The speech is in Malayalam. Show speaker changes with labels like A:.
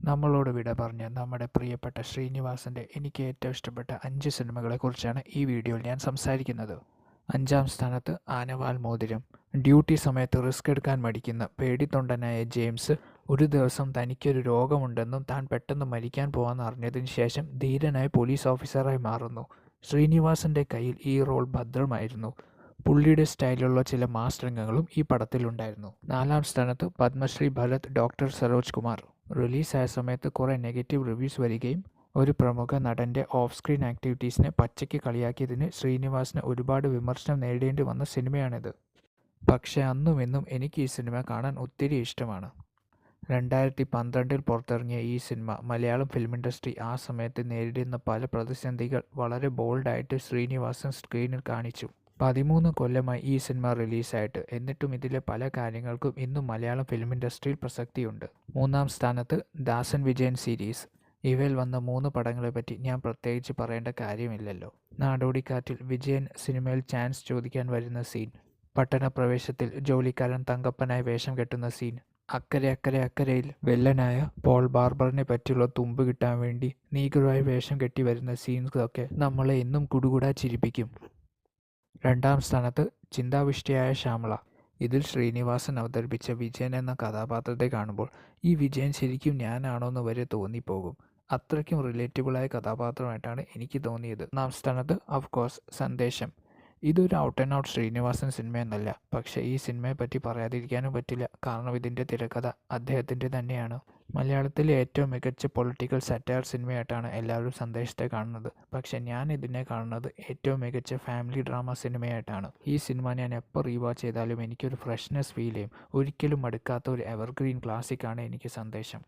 A: നമ്മളോട് വിട പറഞ്ഞ നമ്മുടെ പ്രിയപ്പെട്ട ശ്രീനിവാസൻ്റെ എനിക്ക് ഏറ്റവും ഇഷ്ടപ്പെട്ട 5 സിനിമകളെക്കുറിച്ചാണ് ഈ വീഡിയോയിൽ ഞാൻ സംസാരിക്കുന്നത്. 5-ാം സ്ഥാനത്ത് ആനവാൽ മോതിരം. ഡ്യൂട്ടി സമയത്ത് റിസ്ക് എടുക്കാൻ മടിക്കുന്ന പേടിത്തൊണ്ടനായ ജെയിംസ് ഒരു ദിവസം തനിക്കൊരു രോഗമുണ്ടെന്നും താൻ പെട്ടെന്ന് മരിക്കാൻ പോവാന്ന് അറിഞ്ഞതിന് ശേഷം ധീരനായ പോലീസ് ഓഫീസറായി മാറുന്നു. ശ്രീനിവാസൻ്റെ കയ്യിൽ ഈ റോൾ ഭദ്രമായിരുന്നു. പുള്ളിയുടെ സ്റ്റൈലിലുള്ള ചില മാസ് രംഗങ്ങളും ഈ പടത്തിലുണ്ടായിരുന്നു. 4-ാം സ്ഥാനത്ത് പത്മശ്രീ ഭരത് ഡോക്ടർ സരോജ് കുമാർ. റിലീസായ സമയത്ത് കുറേ നെഗറ്റീവ് റിവ്യൂസ് വരികയും ഒരു പ്രമുഖ നടൻ്റെ ഓഫ് സ്ക്രീൻ ആക്ടിവിറ്റീസിനെ പച്ചയ്ക്ക് കളിയാക്കിയതിന് ശ്രീനിവാസിന് ഒരുപാട് വിമർശനം നേരിടേണ്ടി വന്ന സിനിമയാണിത്. പക്ഷേ അന്നും ഇന്നും എനിക്ക് ഈ സിനിമ കാണാൻ ഒത്തിരി ഇഷ്ടമാണ്. 2012-ൽ പുറത്തിറങ്ങിയ ഈ സിനിമ മലയാളം ഫിലിം ഇൻഡസ്ട്രി ആ സമയത്ത് നേരിടുന്ന പല പ്രതിസന്ധികൾ വളരെ ബോൾഡായിട്ട് ശ്രീനിവാസൻ സ്ക്രീനിൽ കാണിച്ചു. 13 കൊല്ലമായി ഈ സിനിമ റിലീസായിട്ട്, എന്നിട്ടും ഇതിലെ പല കാര്യങ്ങൾക്കും ഇന്നും മലയാളം ഫിലിം ഇൻഡസ്ട്രിയിൽ പ്രസക്തിയുണ്ട്. 3-ാം സ്ഥാനത്ത് ദാസൻ വിജയൻ സീരീസ്. ഇവയിൽ വന്ന 3 പടങ്ങളെപ്പറ്റി ഞാൻ പ്രത്യേകിച്ച് പറയേണ്ട കാര്യമില്ലല്ലോ. നാടോടിക്കാറ്റിൽ വിജയൻ സിനിമയിൽ ചാൻസ് ചോദിക്കാൻ വരുന്ന സീൻ, പട്ടണപ്രവേശത്തിൽ ജോലിക്കാരൻ തങ്കപ്പനായി വേഷം കെട്ടുന്ന സീൻ, അക്കരെ അക്കരെ അക്കരയിൽ വില്ലനായ പോൾ ബാർബറിനെ പറ്റിയുള്ള തുമ്പ് കിട്ടാൻ വേണ്ടി നീഗ്രോയായി വേഷം കെട്ടി വരുന്ന സീൻസൊക്കെ നമ്മളെ ഇന്നും കുടുകുടാ ചിരിപ്പിക്കും. 2-ാം സ്ഥാനത്ത് ചിന്താവിഷ്ടയായ ശ്യാമള. ഇതിൽ ശ്രീനിവാസൻ അവതരിപ്പിച്ച വിജയൻ എന്ന കഥാപാത്രത്തെ കാണുമ്പോൾ ഈ വിജയൻ ശരിക്കും ഞാനാണോന്ന് വരെ തോന്നിപ്പോകും. അത്രയ്ക്കും റിലേറ്റബിളായ കഥാപാത്രമായിട്ടാണ് എനിക്ക് തോന്നിയത്. 1-ാം സ്ഥാനത്ത് ഓഫ്കോഴ്സ് സന്ദേശം. ഇതൊരു ഔട്ട് ആൻഡ് ഔട്ട് ശ്രീനിവാസൻ സിനിമയൊന്നല്ല, പക്ഷേ ഈ സിനിമയെപ്പറ്റി പറയാതിരിക്കാനും പറ്റില്ല. കാരണം ഇതിൻ്റെ തിരക്കഥ അദ്ദേഹത്തിൻ്റെ തന്നെയാണ്. മലയാളത്തിലെ ഏറ്റവും മികച്ച പൊളിറ്റിക്കൽ സറ്റയർ സിനിമയായിട്ടാണ് എല്ലാവരും സന്ദേശത്തെ കാണുന്നത്. പക്ഷേ ഞാൻ ഇതിനെ കാണുന്നത് ഏറ്റവും മികച്ച ഫാമിലി ഡ്രാമ സിനിമയായിട്ടാണ്. ഈ സിനിമ ഞാൻ എപ്പോൾ റീവാച്ച് ചെയ്താലും എനിക്കൊരു ഫ്രഷ്നെസ് ഫീൽ ചെയ്യും. ഒരിക്കലും മടുക്കാത്ത ഒരു എവർഗ്രീൻ ക്ലാസിക്കാണ് എനിക്ക് സന്ദേശം.